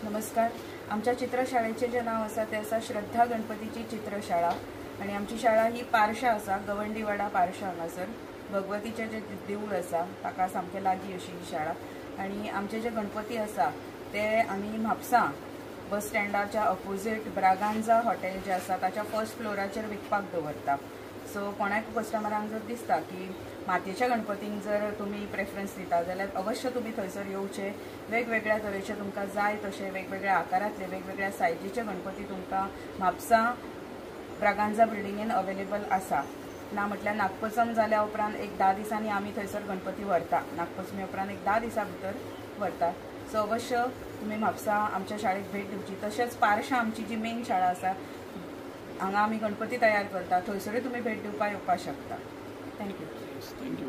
नमस्कार. आमच्या चित्रशाळेचे जे नाव आसा ते आसा श्रद्धा गणपतीची चित्रशाळा आणि आमची शाळा ही पारशा आसा, गवंडीवाडा पारशा हांगासर भगवतीचे जे देऊळ आसा ताका सामके लागीं अशी ही शाळा. आणि आमचे जे गणपती आसा ते आमी म्हापसा बस स्टँडाच्या अपोजिट ब्रागांजा हॉटेल जे आसा ताच्या फर्स्ट फ्लोराचेर विकपाक दवरता. सो कोणाक कस्टमरांक जर दिसता की मातयेच्या गणपतींक जर तुम्ही प्रेफरन्स दिता जाल्यार अवश्य तुम्ही थंयसर येवचे. वेगवेगळ्या तरेचे तुमकां जाय तशे वेगवेगळ्या आकारांतले वेगवेगळ्या सायजीचे गणपती तुमकां म्हापसा ब्रागांजा बिल्डिंगेन अवेलेबल आसा. ना म्हटल्यार नागपंचम जाल्या उपरांत एक 10 दिसांनी आमी थंयसर गणपती व्हरता. नागपंचमी उपरांत एक 10 दिसां भितर व्हरता. सो अवश्य तुम्ही म्हापसा आमच्या शाळेक भेट दिवची. तशेंच पारशा आमची जी मेन शाळा आसा हांगा आमी गणपती तयार करता, थंयसरूय तुम्ही भेट दिवपाक येवपाक शकता. थँक्यू. थँक्यू.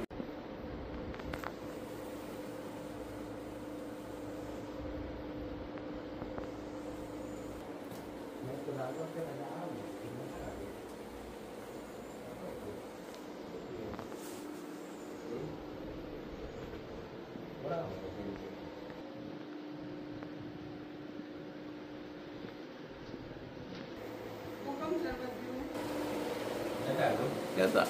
येता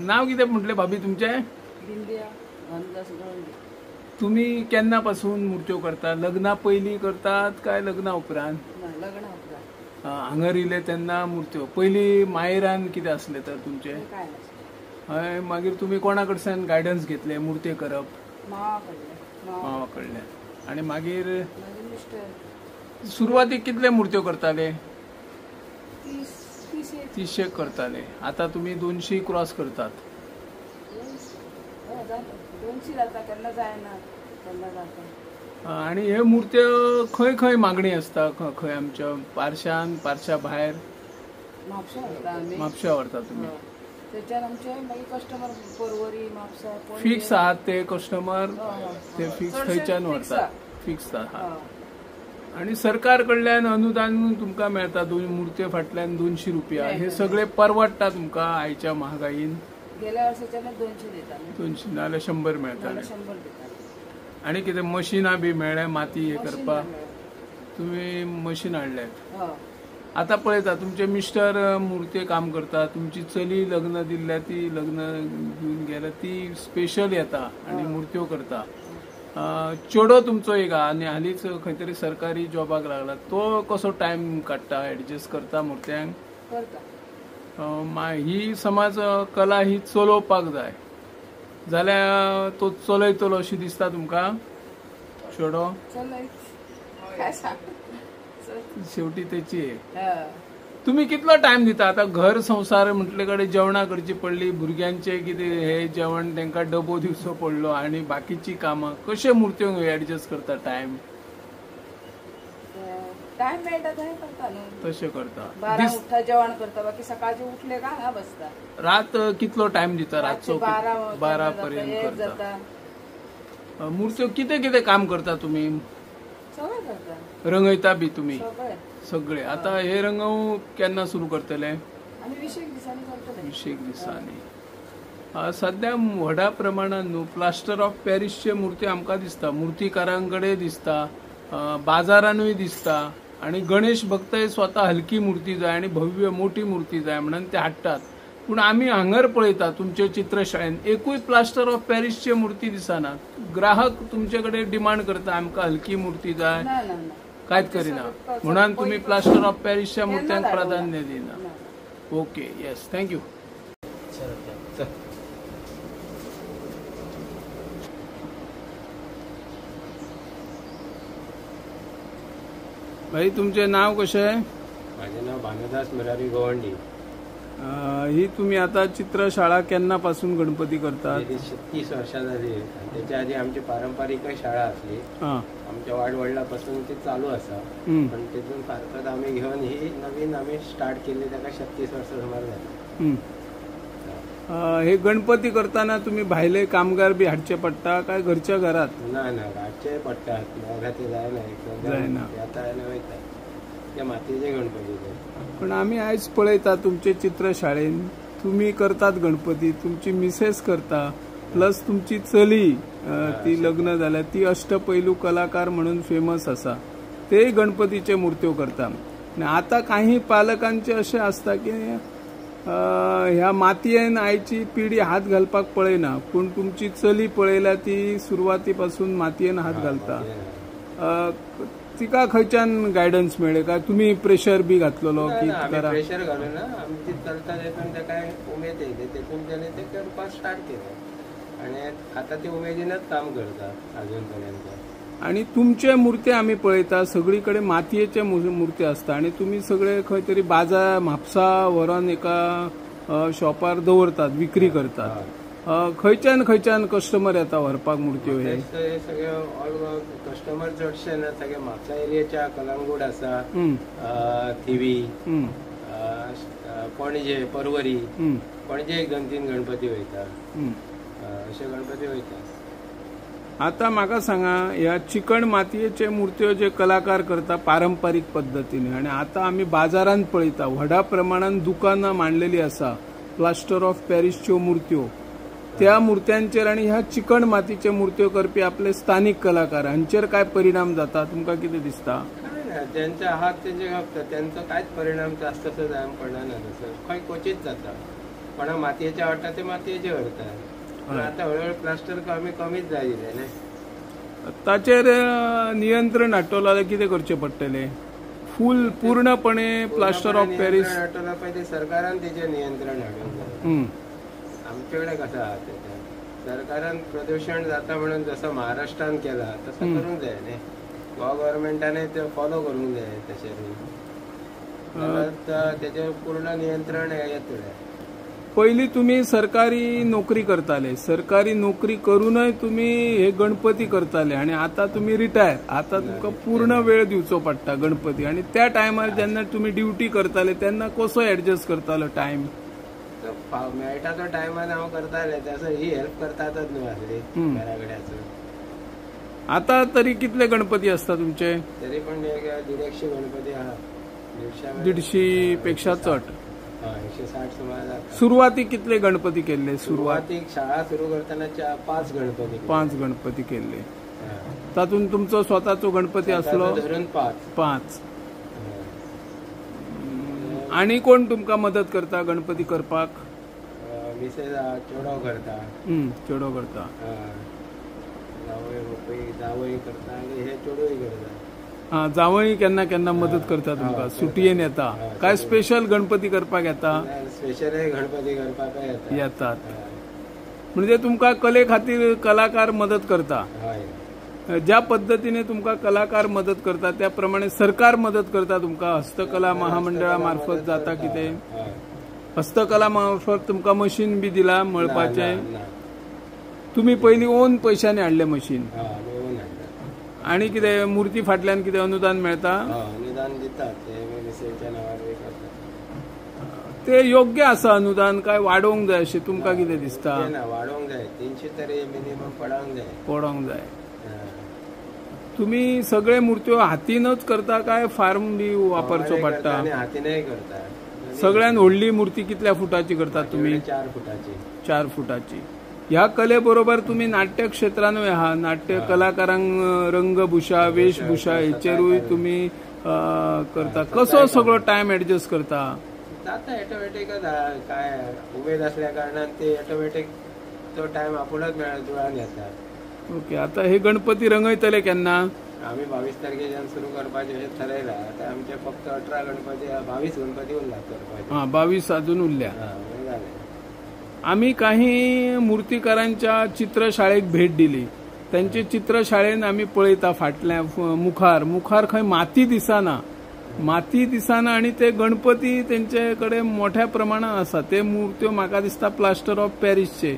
नाव कितें म्हटलें भाभी तुमचें? दिंडिया रामदास गवंडी. तुम्ही केन्नापासून मूर्त्यो करतात? लग्ना पयलीं करतात काय लग्ना उपरांत? लग्ना उपरांत. हांगा रिले तेन्ना मूर्त्यो. पयलीं माहेरान कितें आसलें तर तुमचें? काय नासलें. हय. मागीर तुमी कोणा कडच्यान गायडन्स घेतले मूर्ती करप? मावा कडल्यान. मावा कडल्यान. आनी मागीर मिस्टर सुरवातीक कितले मूर्त्यो करताले? 30 करताले. आता तुम्ही 200 क्रॉस करतात. 200 जाता, केन्ना जायना, केन्ना जाता. आणि हे मूर्त्यो खंय खंय मागणी असता? खंय आमच्या पारशान, पारशा भायर? म्हापशा व्हरता आमी. म्हापशा व्हरता तुम्ही? त्याच्यान आमचे मागीर कस्टमर परवरी म्हापसा फिक्स आहात ते कस्टमर? ते फिक्स थंयच्यान व्हरतात? फिक्स आहात. आणि सरकार कडल्यान अनुदान तुमकां मेळटा मूर्ती फाटल्यान 200 रुपया. हे सगळे परवडटा तुमकां आयच्या महागाईन? गेल्या वर्साच्यान 200 दिताले. 200 नाल्यार 100 मेळटाले. 100 दिताले. आणि कितें मशिनां बी मेळ्ळे माती हे करपाक? तुम्ही मशीन हाडल्यात? आता पळयता तुमचे मिस्टर मूर्ती काम करता, तुमची चली लग्न दिल्ल्या ती लग्न घेवन गेल्या ती स्पेशल येता आणि मूर्त्यो करता. चेडो तुमचो एक आनी हालींच खंय तरी सरकारी जॉबाक लागला, तो कसो टायम काडटा, एडजस्ट करता मूर्त्यांक? ही समज कला ही चलोवपाक जाय जाल्यार तो चलयतलो अशी दिसता तुमकां? चेडो शेवटी तेची. तुम्ही कितलो टायम दिता? आता घर संसार म्हटले कडेन जेवणा करची पडली, भुरग्यांचे कितें हे जेवण तांकां डबो दिवचो पडलो आनी बाकीची कामां, कशे मूर्त्यो एडजस्ट करता टायम? टायम मेळटा थंय करता न्हू. तशें करता. 12 उठता जेवण करता, बाकी सकाळचे उठले का हांगा बसता. रात कितलो टायम दिता? रातचो 12 पर्यंत करता. करता. मूर्त्यो कितें कितें काम करता तुम्ही? सगळें करता. रंगयता बी तुम्ही? सगळे. आता हे रंगव केन्ना सुरू करतले? आमी 20 दिसांनी करतले. 20 दिसांनी. सध्या व्हडा प्रमाणात न्हू प्लास्टर ऑफ पॅरिसचे मूर्ती आमकां दिसता, मूर्तीकारांकडे दिसता, बाजारानूय दिसता. आणि गणेश भक्तय स्वतः हलकी मूर्ती जाय आणि भव्य मोठी मूर्ती जाय म्हणून ते हाडटात. पूण आमी हांगर पळयता तुमचे चित्रशाळेन एकूय प्लास्टर ऑफ पॅरिसचे मुर्ती दिसना. ग्राहक तुमचे कडेन डिमांड करता आमकां हलकी मुर्ती जाय, ना ना ना कांयच करिना म्हणून तुम्ही प्लास्टर ऑफ पॅरिसच्या मुर्त्यांक प्राधान्य दिना. Okay, yes, thank you. भाई तुमचे नाव कशें? माझे नाव भानुदास मुरारी गवंडी. ही तुम्ही आता चित्रशाळा केन्नापासून गणपती करतात? 30 वर्षां जाली. त्याच्या आधी आमची पारंपरिक शाळा असली, आमच्या वाडवडिलांपासून ती चालू असा. पण तिथून फारकत आम्ही घेऊन ही नवीन आम्ही स्टार्ट केली, त्याका 36 वर्षां सुमार झाली. हे गणपती करताना तुम्ही भायले कामगार बी हाडचे पडटा काय घरच्या घरात? ना हाडचे पडटात, मेळ्ळा ते जायना. आता वयता ते मातयेचे गणपती. पण आम्ही आयज पळयता तुमचे चित्रशाळेन तुम्ही करतात गणपती, तुमची मिसेस करता, प्लस तुमची चली ती लग्न जाल्या ती अष्टपैलू कलाकार म्हणून फेमस असा, ते गणपतीचे मूर्त्यो करता. आता काही पालकांचे असे असता की ह्या मातयेन आयची पिढी हात घालपाक पळयना, पण तुमची चली पळयल्या ती सुरवातीपासून मातयेन हात घालता. तिका खंयच्यान गायडन्स मेळ्ळे काय? तुम्ही प्रेशर बी घातलेलो की करा? प्रेशर घालून आमची चलता तेतून ताका उमेद येयली, तेतून त्याने ते करपाक स्टार्ट केलं आणि आता ती उमेदीनच काम करता अजूनपर्यंत. आणि तुमचे मुर्ते आम्ही पळयता सगळीकडे मातयेचे मुर्ते असता आणि तुम्ही सगळे खंय तरी बाजार म्हापसा व्हरून एका शॉपार दवरतात, विक्री करतात. खंयच्यान कस्टमर येता व्हरपाक मुर्त्यो? हे सगळे ऑल कस्टमर चडशे ना सगळे म्हापसा एरियाच्या कलंगूट आसा, थिवी, पणजे, परवरी. पणजे 1-2-3 गणपती वयता, असे गणपती वयता. आता म्हाका सांगा, ह्या चिकण मातयेचे मुर्त्यो जे कलाकार करता पारंपरीक पद्धतीने, आणि आता आम्ही बाजारांत पळयता व्हडा प्रमाणात दुकानां मांडलेली आसा प्लास्टर ऑफ पॅरिसच्यो मुर्त्यो. त्या मुर्त्यांचेर आणि ह्या चिकण मातीचे मुर्त्यो करपी आपले स्थानिक कलाकार हांचेर काय परिणाम जाता? तुमका कितें दिसता? ज्यांचे आहात तेजे खपता, त्यांचा कांयच परिणाम जास्त जायन पडना. तसं खंय क्वचित जाता, पण मातयेचे आवडटा ते मातयेचे व्हरता. आता हळूहळू प्लास्टर कमीच जायले न्ही. ताचेर नियंत्रण हाडटलो जाल्यार कितें करचें पडटलें? पूर्णपणे प्लास्टर ऑफ पॅरिस हाडटलो पळय, सरकारान तेचेर नियंत्रण हाडूंक जाय. आमचे कडेन कसं आहा सरकारान प्रदूषण जाता म्हणून जसं महाराष्ट्रान केला तसं करूंक जाय न्ही. गव्हर्नमेंटाने ते फॉलो करूंक जाय. तेचेर पूर्ण नियंत्रण येतलें. पहिली तुम्ही सरकारी नोकरी करताले, सरकारी नोकरी करूनय तुम्ही हे गणपती करताले, आणि आता तुम्ही रिटायर, आता तुमका पूर्ण वेळ दिवचो पडटा गणपती. आणि त्या टायमार जेन्ना तुम्ही ड्युटी करताले तेन्ना कसो ऍडजस्ट करतालो टायम? मेळटा तो टायमान हांव करताले, तसं ही हेल्प करतातच न्हू आसली घरा कडेन. आता तरी कितले गणपती असता तुमचे? तरी पण 150 गणपती आहा. 150 पेक्षा चड. 160 सुमार जाता. सुरुवातीक कितले गणपती केल्ले? सुरुवातीक शाळा सुरू करताना 5 गणपती. 5 गणपती केल्ले. तातूंत तुमचो स्वताचो गणपती असलो? धरून 5. आणि कोण तुमका मदत करता गणपती करपाक? मिसेस चेडो करता. चेडो करता. जावई करता आणि हे चेडोय करता. जावई केन्ना केन्ना मदत करता तुमका? सुटयेन येता काय? स्पेशल गणपती करपाक येता? स्पेशल गणपती करपाक येतात. म्हणजे तुमका कले खातीर कलाकार मदत करता. ज्या पद्धतीने तुमका कलाकार मदत करता त्या प्रमाणे सरकार मदत करता तुमका? हस्तकला महामंडळा मार्फत जाता कितें? हस्तकला मार्फत तुमका मशीन बी दिला मळपाचे? तुम्ही पहिली ओन पैशाने हाडले मशीन? आणि कितें मूर्ती फाटल्यान कितें अनुदान मेळता? अनुदान दितात ते योग्य आसा अनुदान काय वाडोवंक जाय अशें तुमका कितें दिसता? वाडोवंक जाय. 300 तरी मिनिमम पडोवंक जाय. तुम्ही सगळे मूर्त्यो हातीनच करता काय फार्म बी वापरचो पडटा? हातीनय करता. सगळ्यान व्हडली मूर्ती कितल्या फुटाची करतात तुम्ही? 4 फुटाची. 4 फुटाची. ह्या कले बरोबर तुम्ही नाट्य क्षेत्रानूय आहा, नाट्य कलाकारांक रंगभूषा वेशभूषा हेचेरूय तुम्ही करता. कसो सगळो टायम ऍडजस्ट करता? जाता ऑटोमॅटिकच काय उमेद असल्या कारणान ते ऑटोमॅटिक तो टाइम आपुणच जुळान येतात. ओके. आता हे गणपती रंगयतले केन्ना? आम्ही 22 तारखेच्यान सुरू करपाचे अशें थारायला. आता आमचे फक्त 18 गणपती 22 गणपती उरला करपाचे. 22 अजून उरल्या. जाले. आम्ही काही मूर्तिकारांच्या चित्रशाळेक भेट दिली. त्यांचे चित्रशाळेन आम्ही पळयता फाटल्या मुखार खंय माती दिसना आणि ते गणपती त्यांचे कडेन मोठ्या प्रमाणात आसा. ते मूर्त्यो म्हाका दिसता प्लास्टर ऑफ पॅरिसचे.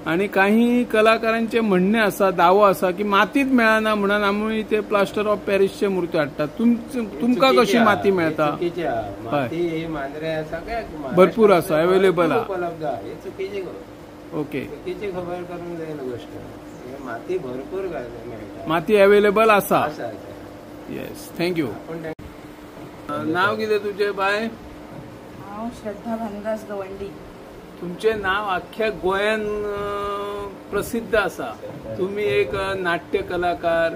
आणि काही कलाकारांचे म्हणणे असा, दावो असा की मातीच मेळना म्हणून आम्ही ते प्लास्टर ऑफ पॅरिसचे मूर्ती हाडटात. तुमका कशी माती मेळता? भरपूर असा अवेलेबल उपलब्ध आहे. चुकीची ओके. चुकीची खबर करून जाईल गोष्ट. माती भरपूर मेळटा. माती अवेलेबल असा. येस. थँक्यू. नाव कितें तुझे बाय? हांव श्रद्धा भानुदास गवंडी. तुमचे नाव अख्ख्या गोंयान प्रसिद्ध असा. तुम्ही एक नाट्य कलाकार,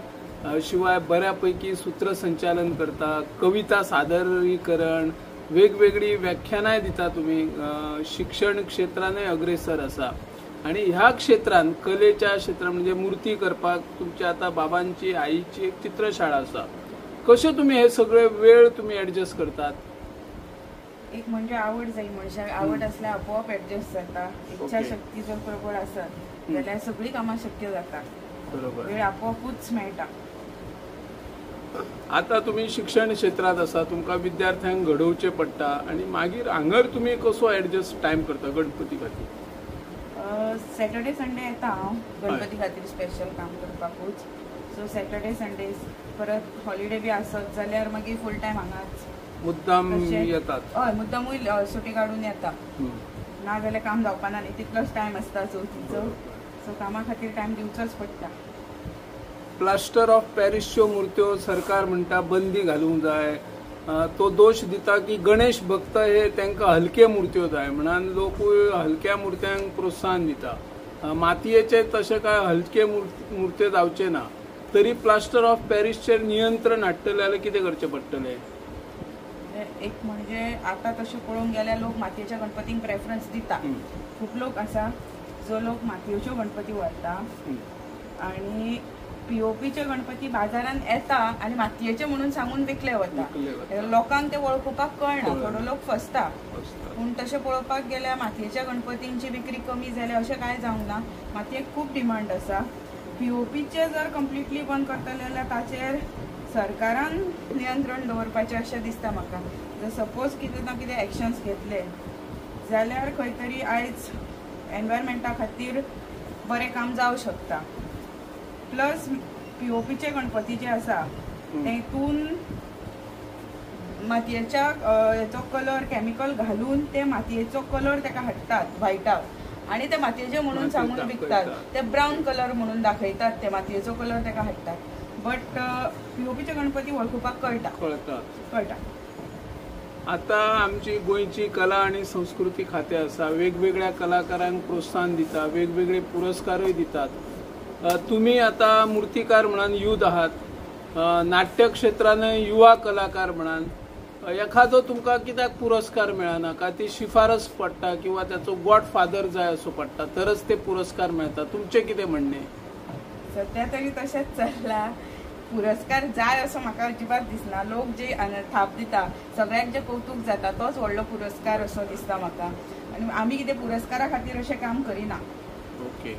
शिवाय बऱ्यापैकी सूत्रसंचालन करता, कविता सादरीकरण, वेगवेगळी व्याख्यानाय दिता. तुम्ही शिक्षण क्षेत्रानय अग्रेसर असा. आणि ह्या क्षेत्रान कलेच्या क्षेत्रात म्हणजे मूर्ती करपाक तुमची आता बाबांची आईची एक चित्रशाळा असा. कशे तुम्ही हे सगळे वेळ तुम्ही ऍडजस्ट करतात? एक म्हणजे आवड जाई. मनशाक आवड असल्यार आपोआप ऍडजस्ट जाता. इच्छाशक्ती जर प्रबळ आसत जाल्यार सगळी कामां शक्य जाता. बरोबर. वेळ आपोआपूच मेळटा. आता तुम्ही शिक्षण क्षेत्रात असा, तुमका विद्यार्थ्यांक घडोवचे पडटा आणि मागीर हांगर तुम्ही कसो ऍडजस्ट टाइम करता गणपती खातीर? सॅटर्डे संडे येता हांव गणपती खातीर स्पेशल काम करपाकूच. सो सॅटर्डे संडे परत हॉलिडे बी आसत जाल्यार मागीर फूल टायम हांगाच मुद्दाम येतात. हय, मुद्दामूय सुटी काढून येता. ना जाल्यार काम जावपाना न्ही. तितलोच टायम आसता चवथीचो. सो कामा खातीर टायम दिवचोच पडटा. प्लास्टर ऑफ पॅरिसच्यो मूर्त्यो सरकार म्हणटा बंदी घालूंक जाय. तो दोष दिता की गणेश भक्त हे तांकां हलके मूर्त्यो जाय म्हणून लोकूय हलक्या मूर्त्यांक प्रोत्साहन दिता. मातयेचे तशें काय हलके मूर्त्यो जावचे ना. तरी प्लास्टर ऑफ पॅरिसचेर नियंत्रण हाडटले जाल्यार कितें करचें पडटलें? एक म्हणजे आता तशें पळोवंक गेल्यार लोक मातयेच्या गणपतीक प्रेफरन्स दिता. खूब लोक आसा जो लोक मातयेच्यो गणपती व्हरता आणि पीओपीचे गणपती बाजारान येता आणि मातयेचे म्हणून सांगून विकले वता. लोकांक ते वळखुपाक कळना. थोडो लोक फसता. पूण तशें पळोवपाक गेल्यार मातयेच्या गणपतींची विक्री कमी जाली अशें कांय जावंक ना. मातयेक खूब डिमांड आसा. पीओपीचे जर कंप्लिटली बंद करतले जाल्यार ताचेर सरकारान नियंत्रण दवरपाचें अशें दिसता म्हाका. जर सपोज कितें ना कितें एक्शन्स घेतले जाल्यार खंय तरी आयज एनवायरमेंटा खातीर बरें काम जावं शकता. प्लस पीओपीचे गणपती जे आसा तेतून मातयेच्या हेचो कलर केमिकल घालून ते मातयेचो कलर ताका हाडटात व्हायटाक आणि ते मातयेचे म्हणून सांगून विकतात. ते ब्रावन कलर म्हणून दाखयतात. ते मातयेचो कलर ताका हाडटात. बट पीओपीचे गणपती वळखुपाक कळटा. आता आमची गोंयची कला आणि संस्कृती खातें आसा. वेगवेगळ्या कलाकारांक प्रोत्साहन दिता, वेगवेगळे पुरस्कारय दितात. तुम्ही आता मूर्तिकार म्हणून युथ आहात. नाट्य क्षेत्रान युवा कलाकार म्हणून एखादो तुमकां कित्याक पुरस्कार मेळना का? ती शिफारस पडटा किंवा त्याचो गॉडफादर जाय असो पडटा तरच ते पुरस्कार मेळटा. तुमचें कितें म्हणणें? सध्या तरी तशेंच चल्ला. पुरस्कार जाय असो म्हाका अजिबात दिसना. लोक जे थाप दिता सगळ्यांक जे कौतुक जाता तोच व्हडलो पुरस्कार असो दिसता म्हाका. आनी आमी कितें पुरस्कारा खातीर अशें काम करिना. ओके.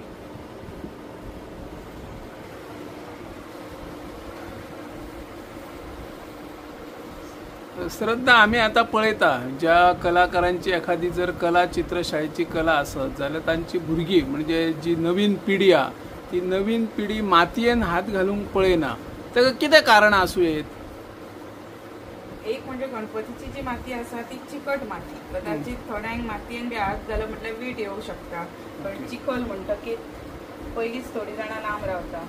श्रद्धा, आम्ही आता पळयता ज्या कलाकारांची एखादी जर कला चित्रशाळेची कला आसत जाल्यार तांची भुरगीं म्हणजे जी नवीन पिढी आहा ती नवीन पिढी मातयेन हात घालूंक पळयना. ताका कितें कारणां आसूं येत? एक म्हणजे गणपतीची जी माती आसा ती चिकट माती. कदाचित थोड्यांक मातयेन बी हात घालो म्हटल्यार वीट येवंक शकता. पण चिखल म्हणटकीर पयलींच थोडी जाणां लांब रावता.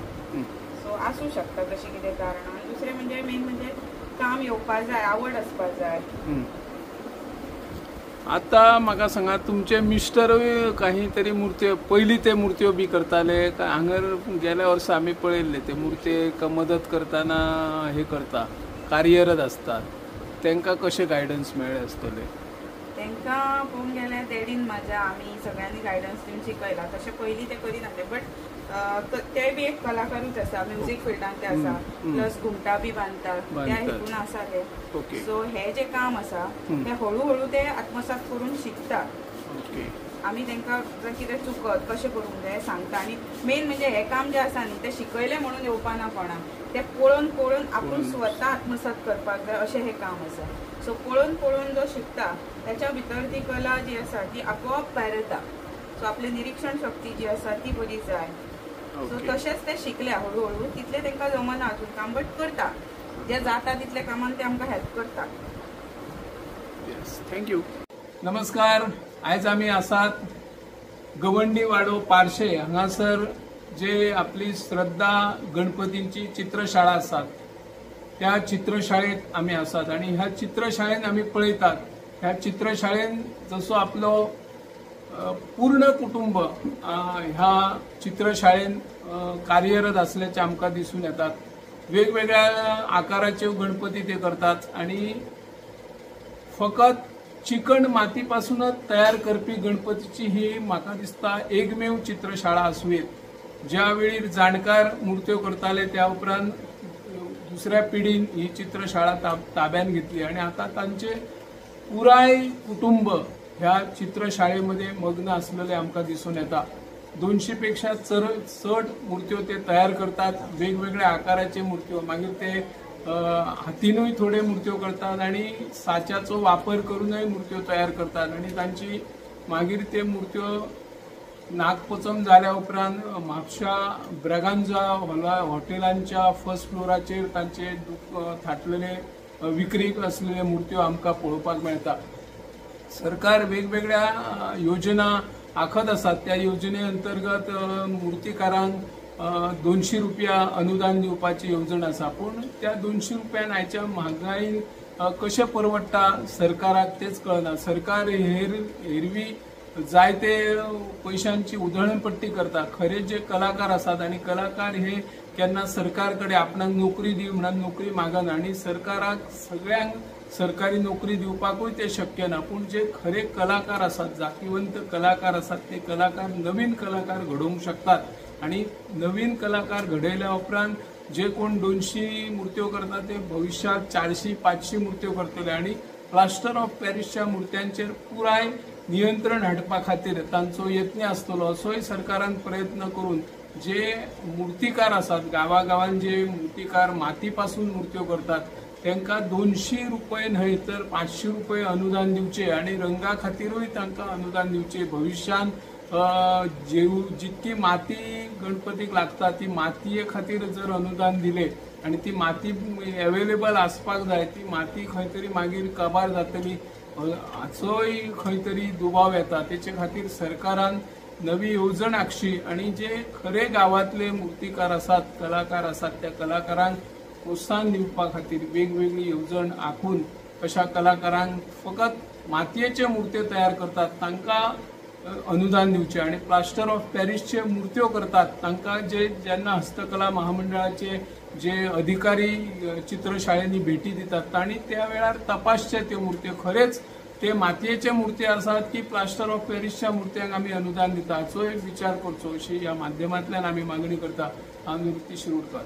सो आसूं शकता तशी कितें कारणां. आनी दुसरें म्हणजे मेन म्हणजे काम येवपा जाय, आवड आसपा जाय. आता म्हाका सांगा, तुमचे मिस्टरूय काही तरी मूर्त्यो पयलीं ते मूर्त्यो बी करताले काय? हांगर गेल्या वर्सा आमी पळयल्ले ते मूर्तेक मदत करतना हे करता, कार्यरत असतात. तांकां कशें गायडन्स मेळ्ळें आसतलें? ते तांकां पळोवंक गेल्यार देडीन म्हाज्या आमी सगळ्यांनी गायडन्स दिवन शिकयला. तशें पयलीं ते करिनासले, बट ते बी एक कलाकारूच आसा, म्युझिक फिल्डान ते आसा, प्लस घुमटा बी बांदतात, त्या हेतून आसा ते. सो हे जे काम आसा ते हळू ते आत्मसात करून शिकता. आमी तांकां जर कितें चुकत कशें करूंक जाय सांगता. आनी मेन म्हणजे हे काम जे आसा न्ही ते शिकयलें म्हणून येवपाना कोणाक, ते पळोवन आपूण स्वता आत्मसात करपाक जाय अशें हे काम आसा. सो पळोवन जो शिकता त्याच्या भितर ती कला जी आसा ती आपोआप भायर येता. सो आपली निरीक्षण शक्ती जी आसा ती बरी जाय. सो तशेंच ते शिकल्या हळू तितले तांकां जमना अजून काम, बट करता जे जाता तितले कामान ते आमकां हेल्प करता. थँक्यू. नमस्कार. आयज आमी आसात गवंडी वाडो पार्शे हांगासर जे आपली श्रद्धा गणपतींची चित्रशाळा आसात त्या चित्रशाळेत आमी आसात. आणि ह्या चित्रशाळेन आमी पळयतात ह्या चित्रशाळेन जसो आपलो पूर्ण कुटुंब ह्या चित्रशाळेन कार्यरत असल्याचे आमकां दिसून येतात. वेगवेगळ्या आकाराचे गणपती ते करतात आणि फकत चिकण मातीपासूनच तयार करपी गणपतीची ही म्हाका दिसता एकमेव चित्रशाळा आसूं. ज्यावेळी जाणकार मुर्त्यो करताले त्या उपरांत दुसऱ्या पिढीन ही चित्रशाळा ताब्यान घेतली आणि आता तांचे पुराय कुटुंब ह्या चित्रशाळेमध्ये मग्न असलेले आमकां दिसून येता. 200 पेक्षा चड मुर्त्यो ते तयार करतात, वेगवेगळ्या आकाराचे मुर्त्यो. मागीर ते हातीनूय थोडे मुर्त्यो करतात आणि साच्याचो वापर करूनय मुर्त्यो तयार करतात. आणि तांची मागीर ते मुर्त्यो नागपंचम जाल्या उपरांत म्हापशा ब्रॅगांजा हॉटेलांच्या फर्स्ट फ्लोराचेर तांचे थाटलेले विक्रीक असलेले मुर्त्यो आमकां पळोवपाक मेळटा. सरकार वेगवेगळ्या योजना आखत आसात. त्या योजने अंतर्गत मुर्तीकारांक 200 रुपया अनुदान दिवपाची येवजण आसा. पण त्या 200 रुपयान आयच्या म्हारगायेन कशें परवडटा सरकाराक तेच कळना. सरकार हेरवी जायते पयशांची उधळणपट्टी करता. खरे जे कलाकार आसात आणि कलाकार हे केन्ना सरकार कडेन आपणाक नोकरी दी म्हणून नोकरी मागना आणि सरकाराक सगळ्यांक सरकारी नोकरी दिवपाकूय ते शक्य ना. पण जे खरे कलाकार आसात, जातिवंत कलाकार आसात, ते कलाकार नवीन कलाकार घडोवंक शकतात. आणि नवीन कलाकार घडयल्या उपरांत जे कोण 200 मुर्त्यो करतात ते भविष्यात 400-500 मुर्त्यो करतले. आणि प्लास्टर ऑफ पॅरिसच्या मुर्त्यांचेर पुराय नियंत्रण हाडपा खातीर तांचो यत्न आसतलो असोय सरकारान प्रयत्न करून जे मुर्तीकार आसात गांवागांवांत जे मुर्तीकार मातीपासून मुर्त्यो करतात तांकां 200 रुपये न्हय तर 500 रुपये अनुदान दिवचे आणि रंगा खातीरूय तांकां अनुदान दिवचे. भविष्यात जितकी माती गणपतीक लागता ती मातये खातीर जर अनुदान दिले आणि ती माती अवेलेबल आसपाक जाय, ती माती खंय तरी मागीर काबार जातली हाचोय खंय तरी दुबाव येता. तेचे खातीर सरकारान नवी येवजण आखची आणि जे खरे गांवांतले मुर्तीकार आसात, कलाकार आसात, त्या कलाकारांक प्रोत्साहन दिवपा खातीर वेगवेगळी येवजण आखून अशा कलाकारांक फकत मातयेचे मुर्त्यो तयार करतात तांकां अनुदान दिवचे आणि प्लास्टर ऑफ पॅरिसचे मुर्त्यो करतात तांकां जेन्ना हस्तकला महामंडळाचे जे अधिकारी चित्रशाळेंनी भेटी दितात तांणी त्या वेळार तपासचे त्यो मुर्त्यो खरेच ते मातयेचे मुर्ती आसात की प्लास्टर ऑफ पॅरिसच्या मुर्त्यांक आमी अनुदान दिता हाचोय विचार करचो अशी ह्या माध्यमांतल्यान आमी मागणी करता. हांव निवृत्ती शिरोडकर.